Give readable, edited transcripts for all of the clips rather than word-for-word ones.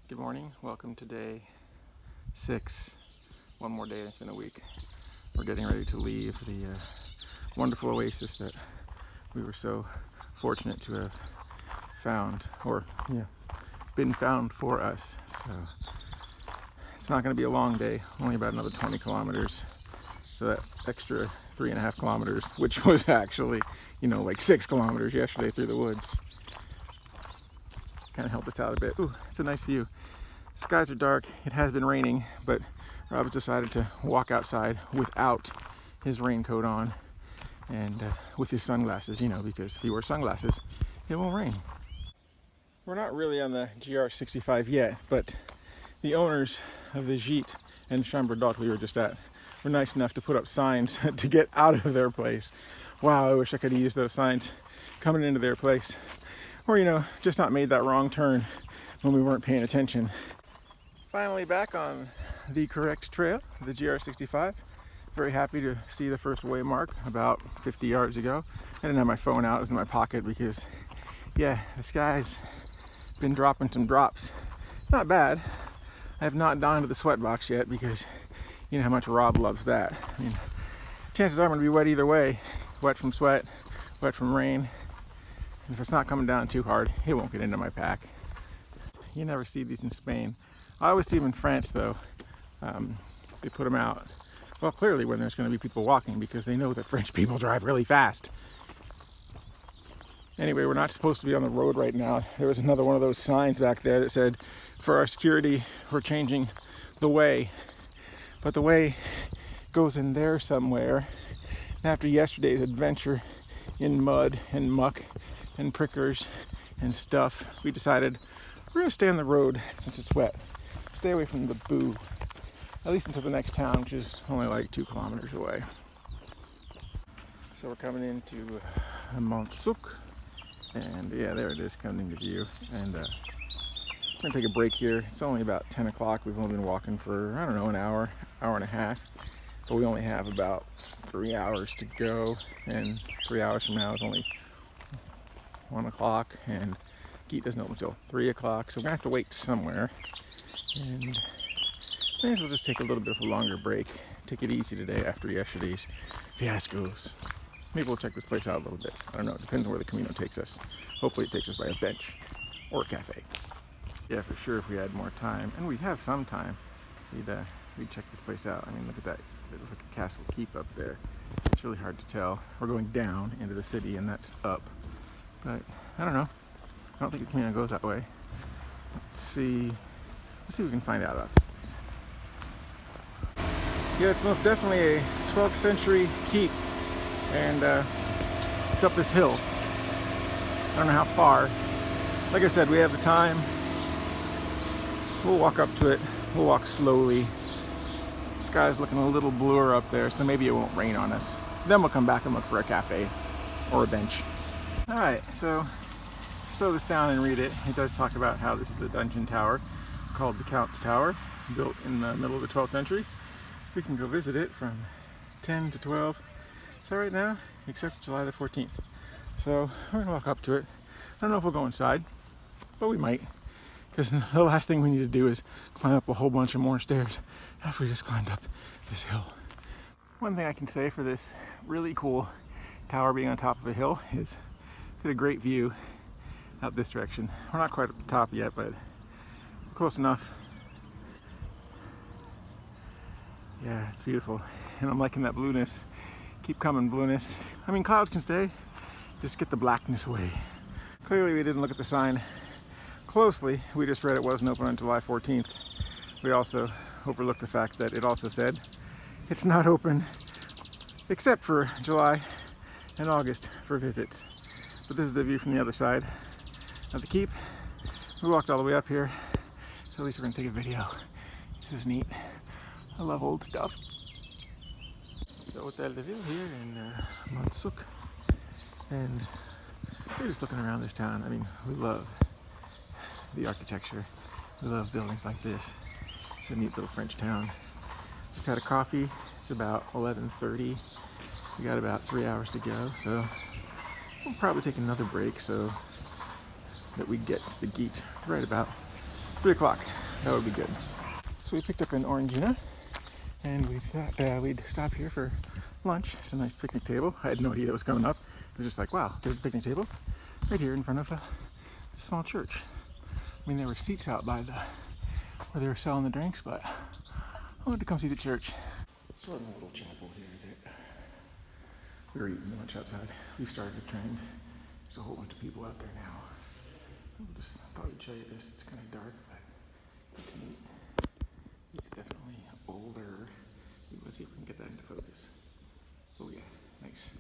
Good morning, welcome to day 6. One more day, it's been a week. We're getting ready to leave the wonderful oasis that we were so fortunate to have found, or been found for us. So it's not going to be a long day, only about another 20 kilometers. So that extra 3.5 kilometers, which was actually, like 6 kilometers yesterday through the woods, kind of helped us out a bit. Ooh, it's a nice view. Skies are dark, it has been raining, but Rob's decided to walk outside without his raincoat on and with his sunglasses, because if he wears sunglasses, it won't rain. We're not really on the GR65 yet, but the owners of the Gîte and Chambre d'Hôte we were just at were nice enough to put up signs to get out of their place. Wow, I wish I could have used those signs coming into their place. Or, just not made that wrong turn when we weren't paying attention. Finally back on the correct trail, the GR65. Very happy to see the first waymark about 50 yards ago. I didn't have my phone out, it was in my pocket because, the sky's been dropping some drops. Not bad. I have not gone to the sweat box yet because you know how much Rob loves that. I mean, chances are I'm going to be wet either way. Wet from sweat, wet from rain. And if it's not coming down too hard, it won't get into my pack. You never see these in Spain. I always see them in France though. They put them out, well, clearly when there's going to be people walking because they know that French people drive really fast. Anyway, we're not supposed to be on the road right now. There was another one of those signs back there that said, for our security, we're changing the way. But the way goes in there somewhere. And after yesterday's adventure in mud and muck and prickers and stuff, we decided we're going to stay on the road since it's wet. Stay away from the boo, at least until the next town, which is only like 2 kilometers away. So we're coming into Montsuc, and there it is coming into view. And we're going to take a break here. It's only about 10 o'clock. We've only been walking for, I don't know, an hour and a half, but we only have about 3 hours to go, and 3 hours from now is only 1 o'clock, and Gîte doesn't open until 3 o'clock, so we're going to have to wait somewhere. And may as well just take a little bit of a longer break. Take it easy today after yesterday's fiascos. Maybe we'll check this place out a little bit. I don't know, it depends on where the Camino takes us. Hopefully it takes us by a bench or a cafe. Yeah, for sure, if we had more time, and we'd have some time, we'd check this place out. I mean, look at that. It looks like a castle keep up there. It's really hard to tell. We're going down into the city, and that's up. But I don't know. I don't think the Camino goes that way. Let's see if we can find out about this place. Yeah, it's most definitely a 12th century keep, and it's up this hill. I don't know how far. Like I said, we have the time. We'll walk up to it. We'll walk slowly. The sky's looking a little bluer up there, so maybe it won't rain on us. Then we'll come back and look for a cafe or a bench. Alright, so slow this down and read it. It does talk about how this is a dungeon tower called the Count's Tower, built in the middle of the 12th century. We can go visit it from 10 to 12. So right now, except July the 14th. So we're gonna walk up to it. I don't know if we'll go inside, but we might, because the last thing we need to do is climb up a whole bunch of more stairs after we just climbed up this hill. One thing I can say for this really cool tower being on top of a hill is get a great view out this direction. We're not quite at the top yet, but close enough. Yeah, it's beautiful. And I'm liking that blueness. Keep coming, blueness. I mean, clouds can stay. Just get the blackness away. Clearly we didn't look at the sign closely. We just read it wasn't open on July 14th. We also overlooked the fact that it also said it's not open except for July and August for visits. But this is the view from the other side of the keep. We walked all the way up here, so at least we're gonna take a video. This is neat. I love old stuff. The Hotel de Ville here in Montsuc, and we're just looking around this town. I mean, we love the architecture. We love buildings like this. It's a neat little French town. Just had a coffee. It's about 11:30. We got about 3 hours to go, so we'll probably take another break so that we get to the Gîte right about 3 o'clock. That would be good. So we picked up an Orangina, and we thought we'd stop here for lunch. It's a nice picnic table. I had no idea it was coming up. It was just like, wow, there's a picnic table right here in front of a small church. I mean, there were seats out by where they were selling the drinks, but I wanted to come see the church. Sort of a little chapel here that we were eating lunch outside. We've started a trend. There's a whole bunch of people out there now. I'll just probably show you this. It's kind of dark, but it's neat. It's definitely older. Let's see if we can get that into focus. Oh yeah, nice.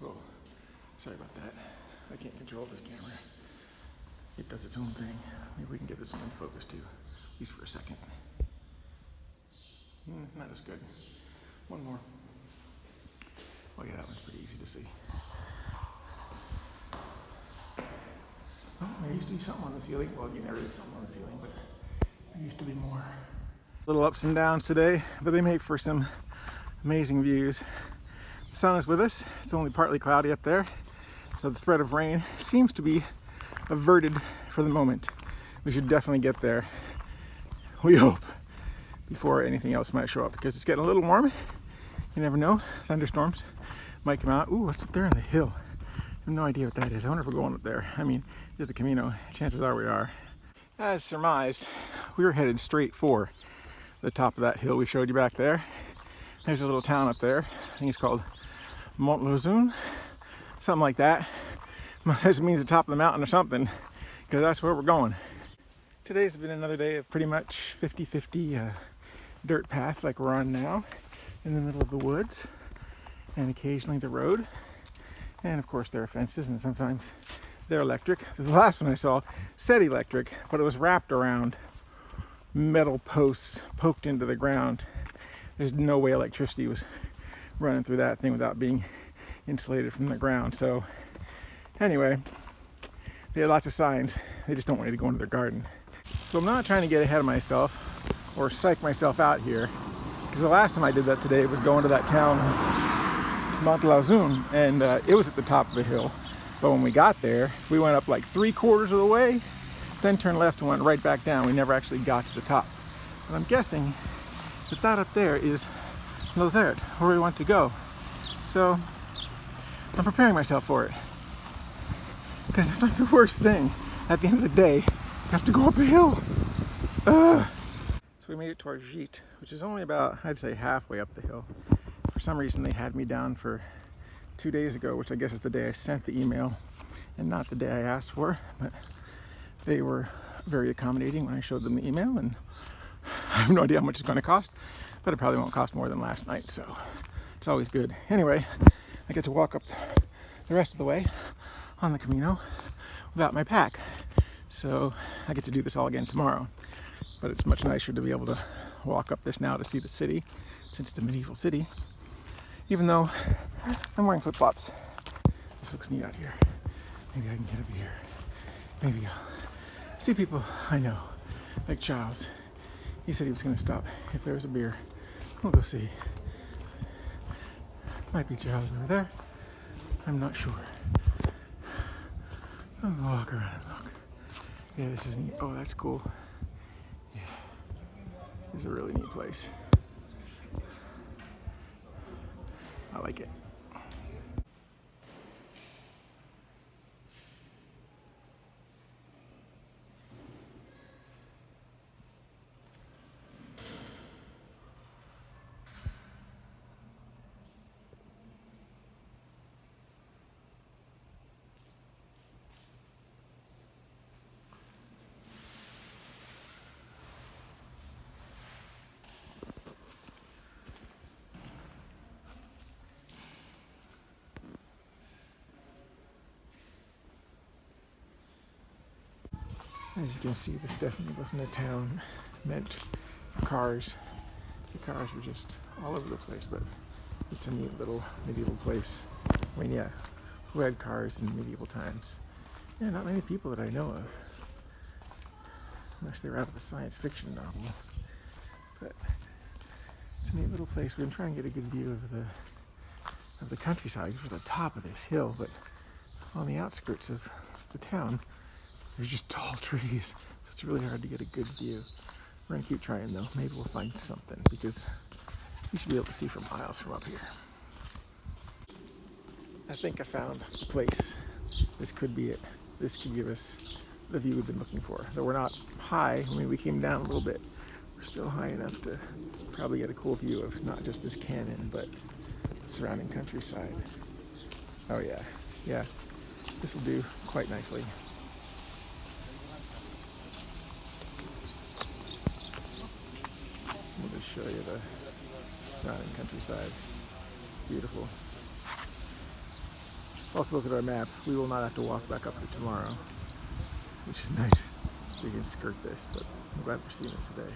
Oh, sorry about that. I can't control this camera. It does its own thing. Maybe we can get this one in focus too, at least for a second. Not as good. One more. Oh yeah, that one's pretty easy to see. Oh, there used to be something on the ceiling. Well, you never did something on the ceiling, but there used to be more. Little ups and downs today, but they make for some amazing views. The sun is with us. It's only partly cloudy up there, so the threat of rain seems to be averted for the moment. We should definitely get there, we hope, before anything else might show up, because it's getting a little warm. You never know, thunderstorms might come out. Ooh, what's up there on the hill? I have no idea what that is. I wonder if we're going up there. I mean, there's the Camino. Chances are we are. As surmised, we were headed straight for the top of that hill we showed you back there. There's a little town up there. I think it's called Lauzerte, something like that. This means the top of the mountain or something, because that's where we're going. Today's been another day of pretty much 50-50 dirt path like we're on now, in the middle of the woods, and occasionally the road. And of course there are fences, and sometimes they're electric. The last one I saw said electric, but it was wrapped around metal posts poked into the ground. There's no way electricity was running through that thing without being insulated from the ground. So anyway, they had lots of signs. They just don't want you to go into their garden. So I'm not trying to get ahead of myself or psych myself out here, because the last time I did that today was going to that town, Lauzerte, and it was at the top of the hill. But when we got there, we went up like 3/4 of the way, then turned left and went right back down. We never actually got to the top. But I'm guessing that up there is Lauzerte, where we want to go. So I'm preparing myself for it, because it's like the worst thing. At the end of the day, you have to go up a hill. So we made it to our gîte, which is only about, I'd say, halfway up the hill. For some reason they had me down for 2 days ago, which I guess is the day I sent the email and not the day I asked for, but they were very accommodating when I showed them the email, and I have no idea how much it's going to cost, but it probably won't cost more than last night, so it's always good. Anyway, I get to walk up the rest of the way on the Camino without my pack, so I get to do this all again tomorrow. But it's much nicer to be able to walk up this now to see the city, since it's a medieval city, even though I'm wearing flip-flops. This looks neat out here. Maybe I can get over here. Maybe I'll see people I know, like Charles. He said he was going to stop if there was a beer. We'll go see. Might be Charles over there. I'm not sure. I'll walk around and look. Yeah, this is neat. Oh, that's cool. Yeah, this is a really neat place. I like it. As you can see, this definitely wasn't a town meant for cars. The cars were just all over the place, but it's a neat little medieval place. I mean, yeah, who had cars in medieval times? Yeah, not many people that I know of, unless they were out of a science fiction novel. But it's a neat little place. We've been trying to get a good view of the countryside. We're at the top of this hill, but on the outskirts of the town, there's just tall trees. So it's It's really hard to get a good view. We're gonna keep trying though. Maybe we'll find something because you should be able to see for miles from up here. I think I found a place. This could be it. This could give us the view we've been looking for. Though we're not high, I mean, we came down a little bit. We're still high enough to probably get a cool view of not just this canyon, but the surrounding countryside. Oh yeah, yeah, this will do quite nicely. We'll just show you the surrounding countryside. It's beautiful. Also look at our map. We will not have to walk back up here tomorrow, which is nice. We can skirt this, but I'm glad we're seeing it today.